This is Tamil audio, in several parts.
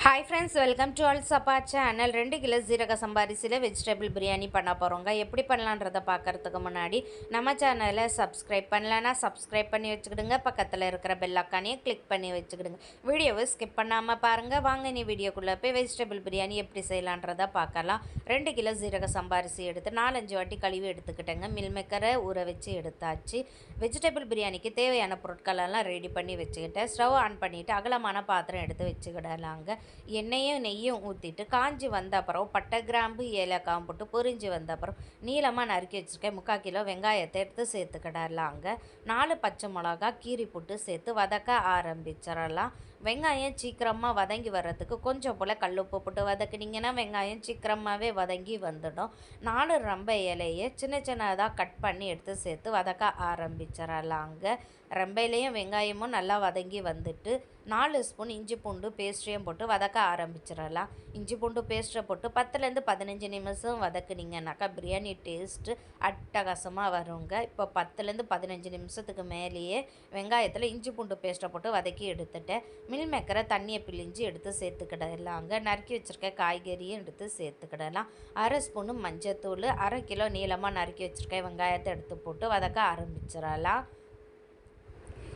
Hi friends, welcome to all சப்பா சேனல். 2 கிலோ ஜீரக சம்பா அரிசியில் வெஜிடபிள் பிரியாணி பண்ண போகிறோங்க. எப்படி பண்ணலான்றதை பார்க்குறதுக்கு முன்னாடி நம்ம சேனலை சப்ஸ்கிரைப் பண்ணலன்னா சப்ஸ்கிரைப் பண்ணி வச்சுக்கிடுங்க. பக்கத்தில் இருக்கிற பெல் ஐக்கானையும் கிளிக் பண்ணி வச்சுக்கிடுங்க. வீடியோவை ஸ்கிப் பண்ணாமல் பாருங்கள். வாங்க நீ வீடியோக்குள்ளே போய் வெஜிடபிள் பிரியாணி எப்படி செய்யலான்றதை பார்க்கலாம். 2 கிலோ ஜீரக சம்பா அரிசி எடுத்து 4-5 வாட்டி கழுவி எடுத்துக்கிட்டேங்க. மில் மேக்கரை ஊற வச்சு எடுத்தாச்சு. வெஜிடபிள் பிரியாணிக்கு தேவையான பொருட்களெல்லாம் ரெடி பண்ணி வச்சுக்கிட்டேன். ஸ்டவ் ஆன் பண்ணிவிட்டு அகலமான பாத்திரம் எடுத்து வச்சுக்கிடலாங்க. எண்ணெயும் நெய்யும் ஊற்றிட்டு காஞ்சி வந்த அப்புறம் பட்டை, கிராம்பு, ஏலக்காய் போட்டு பொரிஞ்சு வந்த அப்புறம் நீளமாக நறுக்கி வச்சுருக்கேன் 3/4 கிலோ வெங்காயத்தை எடுத்து சேர்த்துக்கிடலாங்க. 4 பச்சை மிளகா கீரி போட்டு சேர்த்து வதக்க ஆரம்பிச்சிடலாம். வெங்காயம் சீக்கிரமாக வதங்கி வர்றதுக்கு கொஞ்சம் போல் கல்லுப்பு போட்டு வதக்குனிங்கன்னா வெங்காயம் சீக்கிரமாகவே வதங்கி வந்துடும். 4 ரம்பை இலையை சின்ன சின்னதாக கட் பண்ணி எடுத்து சேர்த்து வதக்க ஆரம்பிச்சிடலாங்க. ரம்பையிலையும் வெங்காயமும் நல்லா வதங்கி வந்துட்டு 4 ஸ்பூன் இஞ்சி பூண்டு பேஸ்ட்டையும் போட்டு வதக்க ஆரம்பிச்சிடலாம். இஞ்சி பூண்டு பேஸ்ட்டை போட்டு 10லேருந்து 15 நிமிஷம் வதக்குனிங்கனாக்கா பிரியாணி டேஸ்ட்டு அட்டகாசமாக வருங்க. இப்போ 10லேருந்து 15 நிமிஷத்துக்கு மேலேயே வெங்காயத்தில் இஞ்சி பூண்டு பேஸ்ட்டை போட்டு வதக்கி எடுத்துட்டேன். மில் மேக்கரை தண்ணியை பிழிஞ்சு எடுத்து சேர்த்துக்கிடலாங்க. நறுக்கி வச்சுருக்க காய்கறியும் எடுத்து சேர்த்துக்கிடலாம். 1/2 ஸ்பூனு மஞ்சத்தூள், 1/2 கிலோ நீளமாக நறுக்கி வச்சுருக்க வெங்காயத்தை எடுத்து போட்டு வதக்க ஆரம்பிச்சிடலாம்.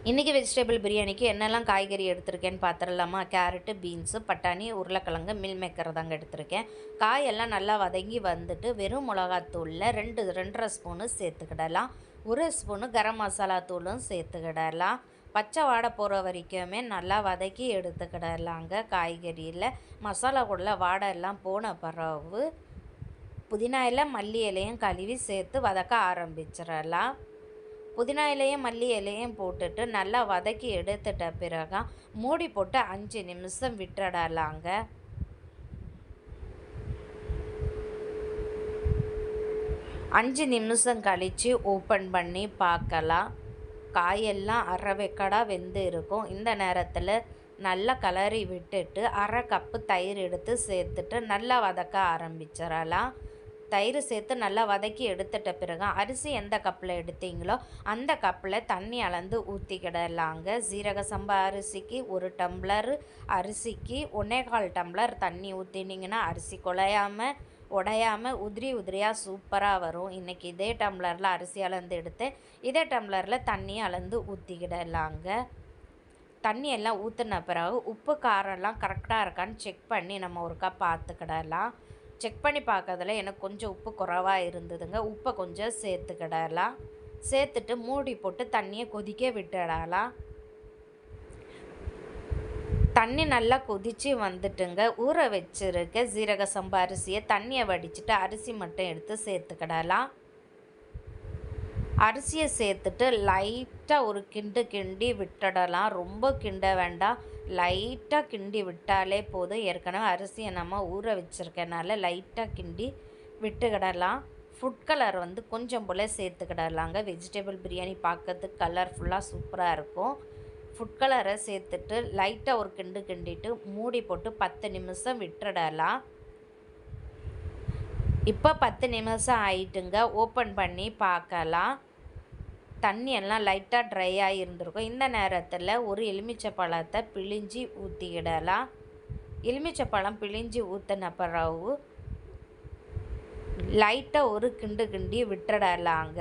இன்றைக்கி வெஜிடபிள் பிரியாணிக்கு என்னெல்லாம் காய்கறி எடுத்திருக்கேன்னு பார்த்துடலாமா? கேரட்டு, பீன்ஸு, பட்டாணி, உருளைக்கிழங்கு, மில் மேக்கர் தாங்க எடுத்திருக்கேன். காயெல்லாம் நல்லா வதங்கி வந்துட்டு வெறும் மிளகாத்தூளில் 2-2.5 ஸ்பூனு சேர்த்துக்கிடலாம். 1 ஸ்பூனு கரம் மசாலா தூளும் சேர்த்துக்கிடலாம். பச்சை வாடை போகிற வரைக்குமே நல்லா வதக்கி எடுத்துக்கிடலாங்க. காய்கறியில் மசாலா கூட வாடை எல்லாம் போன பிறகு புதினா இலை, மல்லி இலையும் கழுவி சேர்த்து வதக்க ஆரம்பிச்சிடலாம். புதினா இலையும் மல்லி இலையும் போட்டுட்டு நல்லா வதக்கி எடுத்துட்ட பிறகு மூடி போட்டு 5 நிமிஷம் விட்டுடலாங்க. 5 நிமிஷம் கழித்து ஓப்பன் பண்ணி பார்க்கலாம். காயெல்லாம் அரை வெக்கடாக வெந்து இருக்கும். இந்த நேரத்தில் நல்லா கலரி விட்டுட்டு 1/2 கப்பு தயிர் எடுத்து சேர்த்துட்டு நல்லா வதக்க ஆரம்பிச்சிடலாம். தயிர் சேர்த்து நல்லா வதக்கி எடுத்துட்ட பிறகு அரிசி எந்த கப்பில் எடுத்தீங்களோ அந்த கப்பில் தண்ணி அளந்து ஊற்றிக்கிடலாங்க. ஜீரக சம்பா அரிசிக்கு 1 டம்ளர் அரிசிக்கு 1/4 டம்ளர் தண்ணி ஊற்றினீங்கன்னா அரிசி குழையாமல் உடையாமல் உதிரியாக சூப்பராக வரும். இன்றைக்கி இதே டம்ளரில் அரிசி அளந்து எடுத்தேன். இதே டம்ளரில் தண்ணி அளந்து ஊற்றிக்கிடலாங்க. தண்ணி எல்லாம் ஊற்றின பிறகு உப்பு காரம்லாம் கரெக்டாக இருக்கான்னு செக் பண்ணி நம்ம ஒருக்கா பார்த்துக்கிடலாம். செக் பண்ணி பார்க்கறதுல எனக்கு கொஞ்சம் உப்பு குறைவாக இருந்ததுங்க. உப்பை கொஞ்சம் சேர்த்துக்கிடலாம். சேர்த்துட்டு மூடி போட்டு தண்ணியை கொதிக்க விட்டுடலாம். தண்ணி நல்லா கொதித்து வந்துட்டுங்க. ஊற வச்சுருக்க ஜீரக சம்பா அரிசியை தண்ணியை வடிச்சிட்டு அரிசி மட்டும் எடுத்து சேர்த்துக்கிடலாம். அரிசியை சேர்த்துட்டு லைட்டாக ஒரு கிண்டி விட்டுடலாம். ரொம்ப கிண்ட வேண்டாம், லைட்டாக கிண்டி விட்டாலே போதும். ஏற்கனவே அரிசியை நம்ம ஊற வச்சுருக்கனால லைட்டாக கிண்டி விட்டுக்கிடலாம். ஃபுட் கலர் கொஞ்சம் போல் சேர்த்துக்கிடலாங்க. வெஜிடபிள் பிரியாணி பார்க்கறதுக்கு கலர்ஃபுல்லாக சூப்பராக இருக்கும். ஃபுட் கலரை சேர்த்துட்டு லைட்டாக ஒரு கிண்டிட்டு மூடி போட்டு 10 நிமிஷம் விட்டுடலாம். இப்போ 10 நிமிஷம் ஆயிட்டுங்க. ஓப்பன் பண்ணி பார்க்கலாம். தண்ணி எல்லாம் லைட்டாக ட்ரை ஆகி இருந்திருக்கும். இந்த நேரத்தில் ஒரு எலுமிச்சை பழத்தை பிழிஞ்சி ஊற்றிக்கிடலாம். எலுமிச்சை பழம் பிழிஞ்சி ஊற்றின பிறகு லைட்டாக ஒரு கிண்டி விட்டுடலாங்க.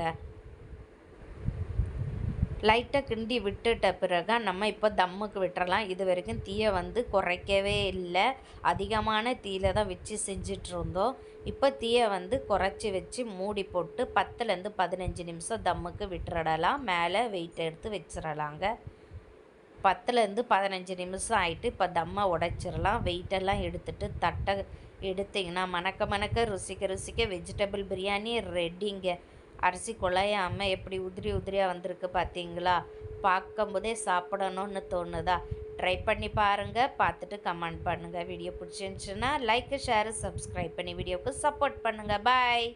லைட்டாக கிண்டி விட்டுட்ட பிறகு நம்ம இப்போ தம்முக்கு விட்டுறலாம். இது வரைக்கும் தீயை குறைக்கவே இல்லை, அதிகமான தீயில் தான் வச்சு செஞ்சிட்ருந்தோம். இப்போ தீயை குறைச்சி வச்சு மூடி போட்டு 10லேருந்து 15 நிமிஷம் தம்முக்கு விட்டுறலாம். மேலே வெயிட் எடுத்து வச்சிடலாங்க. 10லேருந்து 15 நிமிஷம் ஆகிட்டு இப்போ தம்மை உடைச்சிடலாம். வெயிட்டெல்லாம் எடுத்துகிட்டு தட்டை எடுத்திங்கன்னா மணக்க ருசிக்க வெஜிடபிள் பிரியாணி ரெடிங்க. அரிசி குழையாமல் எப்படி உதிரியாக வந்திருக்கு பார்த்தீங்களா? பார்க்கும்போதே சாப்பிடணும்னு தோணுதா? ட்ரை பண்ணி பாருங்கள். பார்த்துட்டு கமெண்ட் பண்ணுங்கள். வீடியோ பிடிச்சிருந்துச்சுன்னா லைக், ஷேர், சப்ஸ்கிரைப் பண்ணி வீடியோவுக்கு சப்போர்ட் பண்ணுங்கள். பாய்.